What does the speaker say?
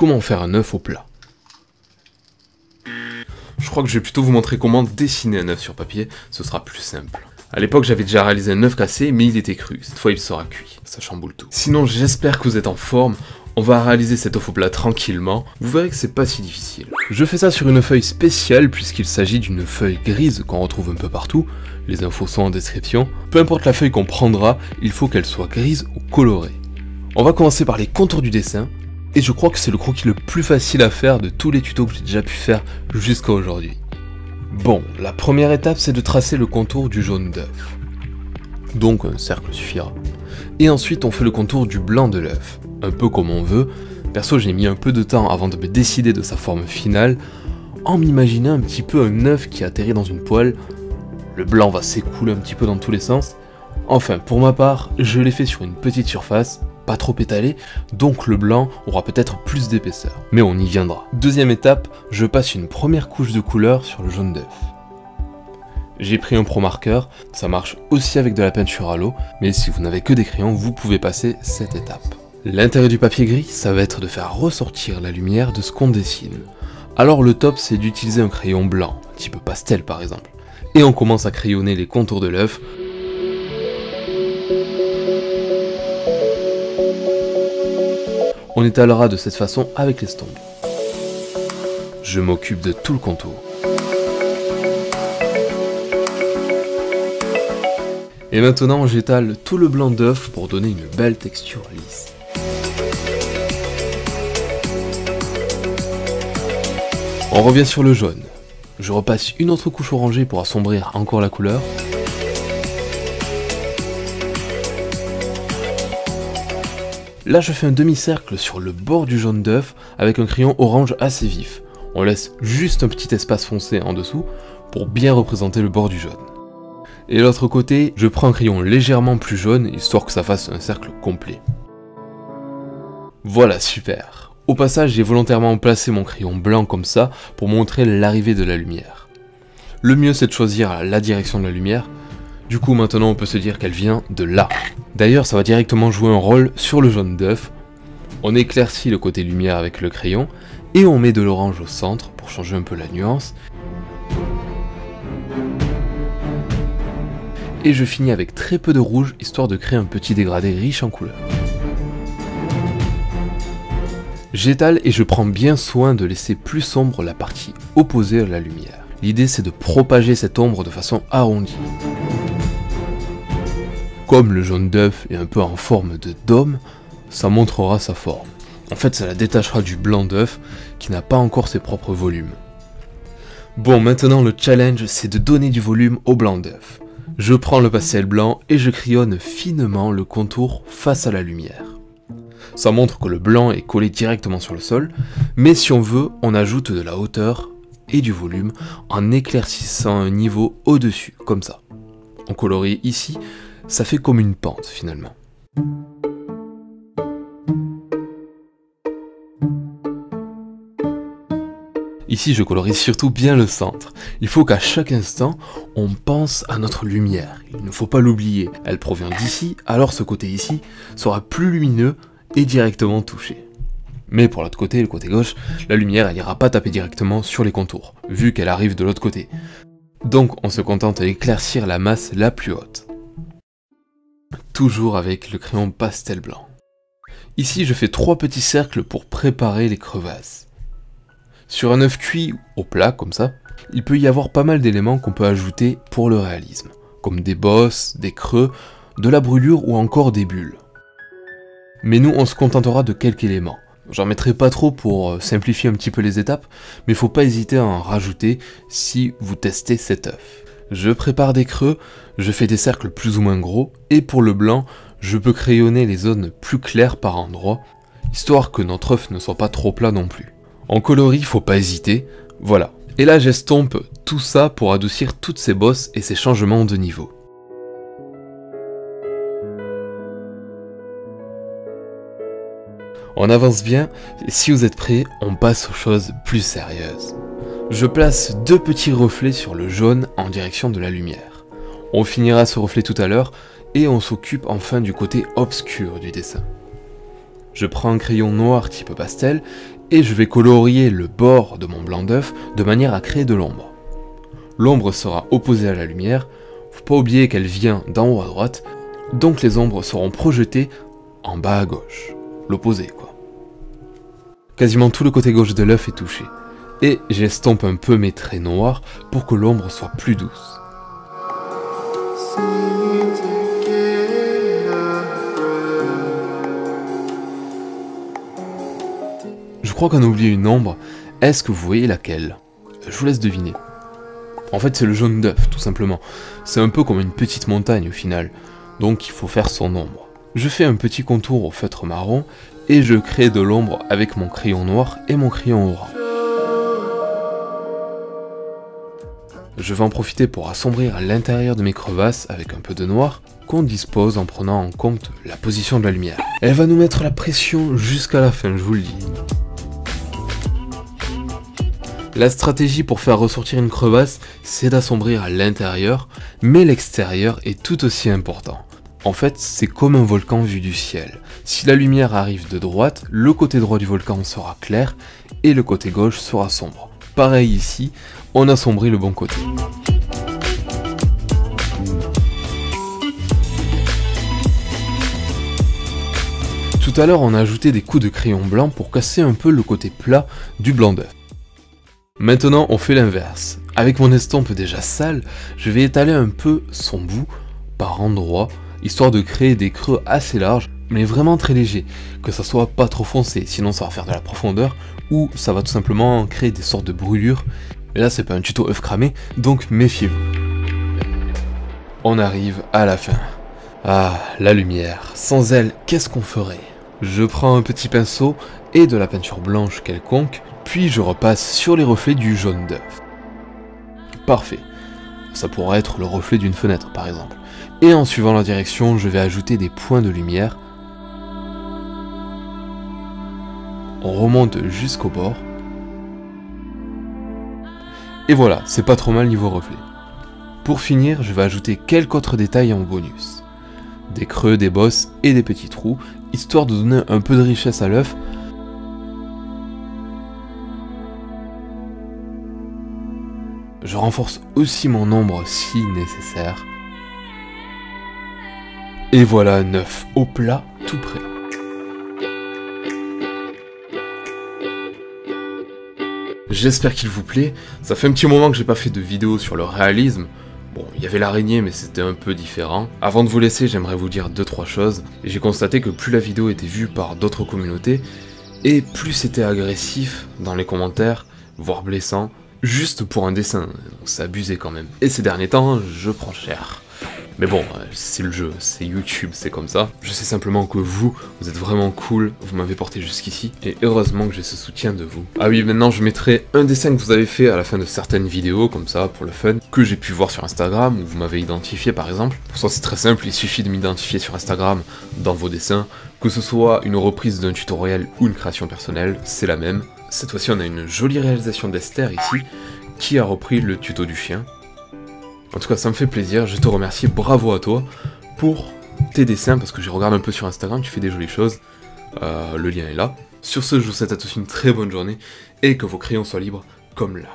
comment faire un œuf au plat. Je crois que je vais plutôt vous montrer comment dessiner un œuf sur papier, ce sera plus simple. A l'époque j'avais déjà réalisé un œuf cassé, mais il était cru, cette fois il sera cuit, ça chamboule tout. Sinon j'espère que vous êtes en forme, on va réaliser cet œuf au plat tranquillement, vous verrez que c'est pas si difficile. Je fais ça sur une feuille spéciale puisqu'il s'agit d'une feuille grise qu'on retrouve un peu partout, les infos sont en description. Peu importe la feuille qu'on prendra, il faut qu'elle soit grise ou colorée. On va commencer par les contours du dessin, et je crois que c'est le croquis le plus facile à faire de tous les tutos que j'ai déjà pu faire jusqu'à aujourd'hui. Bon, la première étape c'est de tracer le contour du jaune d'œuf. Donc un cercle suffira. Et ensuite on fait le contour du blanc de l'œuf, un peu comme on veut. Perso j'ai mis un peu de temps avant de me décider de sa forme finale, en m'imaginant un petit peu un œuf qui atterrit dans une poêle. Le blanc va s'écouler un petit peu dans tous les sens. Enfin, pour ma part, je l'ai fait sur une petite surface, pas trop étalée, donc le blanc aura peut-être plus d'épaisseur. Mais on y viendra. Deuxième étape, je passe une première couche de couleur sur le jaune d'œuf. J'ai pris un pro marqueur, ça marche aussi avec de la peinture à l'eau, mais si vous n'avez que des crayons, vous pouvez passer cette étape. L'intérêt du papier gris, ça va être de faire ressortir la lumière de ce qu'on dessine. Alors le top, c'est d'utiliser un crayon blanc, un petit peu pastel par exemple. Et on commence à crayonner les contours de l'œuf. On étalera de cette façon avec l'estompe. Je m'occupe de tout le contour. Et maintenant j'étale tout le blanc d'œuf pour donner une belle texture lisse. On revient sur le jaune. Je repasse une autre couche orangée pour assombrir encore la couleur. Là je fais un demi-cercle sur le bord du jaune d'œuf avec un crayon orange assez vif. On laisse juste un petit espace foncé en dessous pour bien représenter le bord du jaune. Et de l'autre côté, je prends un crayon légèrement plus jaune histoire que ça fasse un cercle complet. Voilà, super. Au passage, j'ai volontairement placé mon crayon blanc comme ça pour montrer l'arrivée de la lumière. Le mieux c'est de choisir la direction de la lumière. Du coup maintenant on peut se dire qu'elle vient de là. D'ailleurs ça va directement jouer un rôle sur le jaune d'œuf. On éclaircit le côté lumière avec le crayon et on met de l'orange au centre pour changer un peu la nuance. Et je finis avec très peu de rouge histoire de créer un petit dégradé riche en couleurs. J'étale et je prends bien soin de laisser plus sombre la partie opposée à la lumière. L'idée c'est de propager cette ombre de façon arrondie. Comme le jaune d'œuf est un peu en forme de dôme, ça montrera sa forme. En fait, ça la détachera du blanc d'œuf qui n'a pas encore ses propres volumes. Bon, maintenant le challenge, c'est de donner du volume au blanc d'œuf. Je prends le pastel blanc et je crayonne finement le contour face à la lumière. Ça montre que le blanc est collé directement sur le sol, mais si on veut, on ajoute de la hauteur et du volume en éclaircissant un niveau au-dessus, comme ça. On colorie ici. Ça fait comme une pente finalement. Ici je colorie surtout bien le centre. Il faut qu'à chaque instant, on pense à notre lumière. Il ne faut pas l'oublier. Elle provient d'ici, alors ce côté ici sera plus lumineux et directement touché. Mais pour l'autre côté, le côté gauche, la lumière elle n'ira pas taper directement sur les contours, vu qu'elle arrive de l'autre côté. Donc on se contente d'éclaircir la masse la plus haute. Toujours avec le crayon pastel blanc. Ici je fais 3 petits cercles pour préparer les crevasses. Sur un œuf cuit au plat comme ça, il peut y avoir pas mal d'éléments qu'on peut ajouter pour le réalisme, comme des bosses, des creux, de la brûlure ou encore des bulles. Mais nous on se contentera de quelques éléments. J'en mettrai pas trop pour simplifier un petit peu les étapes, mais faut pas hésiter à en rajouter si vous testez cet œuf. Je prépare des creux, je fais des cercles plus ou moins gros, et pour le blanc, je peux crayonner les zones plus claires par endroits, histoire que notre œuf ne soit pas trop plat non plus. En coloris, faut pas hésiter, voilà. Et là j'estompe tout ça pour adoucir toutes ces bosses et ces changements de niveau. On avance bien, et si vous êtes prêts, on passe aux choses plus sérieuses. Je place 2 petits reflets sur le jaune en direction de la lumière. On finira ce reflet tout à l'heure, et on s'occupe enfin du côté obscur du dessin. Je prends un crayon noir type pastel, et je vais colorier le bord de mon blanc d'œuf de manière à créer de l'ombre. L'ombre sera opposée à la lumière, faut pas oublier qu'elle vient d'en haut à droite, donc les ombres seront projetées en bas à gauche, l'opposé quoi. Quasiment tout le côté gauche de l'œuf est touché, et j'estompe un peu mes traits noirs pour que l'ombre soit plus douce. Je crois qu'on a oublié une ombre, est-ce que vous voyez laquelle? Je vous laisse deviner. En fait c'est le jaune d'œuf tout simplement, c'est un peu comme une petite montagne au final, donc il faut faire son ombre. Je fais un petit contour au feutre marron, et je crée de l'ombre avec mon crayon noir et mon crayon orange. Je vais en profiter pour assombrir l'intérieur de mes crevasses avec un peu de noir, qu'on dispose en prenant en compte la position de la lumière. Elle va nous mettre la pression jusqu'à la fin, je vous le dis. La stratégie pour faire ressortir une crevasse, c'est d'assombrir à l'intérieur, mais l'extérieur est tout aussi important. En fait, c'est comme un volcan vu du ciel. Si la lumière arrive de droite, le côté droit du volcan sera clair, et le côté gauche sera sombre. Pareil ici, on assombrit le bon côté. Tout à l'heure, on a ajouté des coups de crayon blanc pour casser un peu le côté plat du blanc d'œuf. Maintenant, on fait l'inverse. Avec mon estompe déjà sale, je vais étaler un peu son bout par endroits, histoire de créer des creux assez larges, mais vraiment très légers, que ça soit pas trop foncé, sinon ça va faire de la profondeur, ou ça va tout simplement créer des sortes de brûlures. Et là, c'est pas un tuto œuf cramé, donc méfiez-vous. On arrive à la fin. Ah, la lumière. Sans elle, qu'est-ce qu'on ferait? Je prends un petit pinceau et de la peinture blanche quelconque, puis je repasse sur les reflets du jaune d'œuf. Parfait. Ça pourrait être le reflet d'une fenêtre par exemple. Et en suivant la direction, je vais ajouter des points de lumière. On remonte jusqu'au bord. Et voilà, c'est pas trop mal niveau reflet. Pour finir, je vais ajouter quelques autres détails en bonus. Des creux, des bosses et des petits trous, histoire de donner un peu de richesse à l'œuf. Je renforce aussi mon ombre si nécessaire. Et voilà un œuf au plat, tout prêt. J'espère qu'il vous plaît. Ça fait un petit moment que j'ai pas fait de vidéo sur le réalisme. Bon, il y avait l'araignée, mais c'était un peu différent. Avant de vous laisser, j'aimerais vous dire 2-3 choses. J'ai constaté que plus la vidéo était vue par d'autres communautés, et plus c'était agressif dans les commentaires, voire blessant, juste pour un dessin. Donc c'est abusé quand même. Et ces derniers temps, je prends cher. Mais bon, c'est le jeu, c'est YouTube, c'est comme ça. Je sais simplement que vous êtes vraiment cool, vous m'avez porté jusqu'ici, et heureusement que j'ai ce soutien de vous. Ah oui, maintenant je mettrai un dessin que vous avez fait à la fin de certaines vidéos, comme ça, pour le fun, que j'ai pu voir sur Instagram, où vous m'avez identifié par exemple. Pour ça c'est très simple, il suffit de m'identifier sur Instagram dans vos dessins, que ce soit une reprise d'un tutoriel ou une création personnelle, c'est la même. Cette fois-ci on a une jolie réalisation d'Esther ici, qui a repris le tuto du chien. En tout cas, ça me fait plaisir, je te remercie, bravo à toi pour tes dessins, parce que je regarde un peu sur Instagram, tu fais des jolies choses, le lien est là. Sur ce, je vous souhaite à tous une très bonne journée, et que vos crayons soient libres comme là.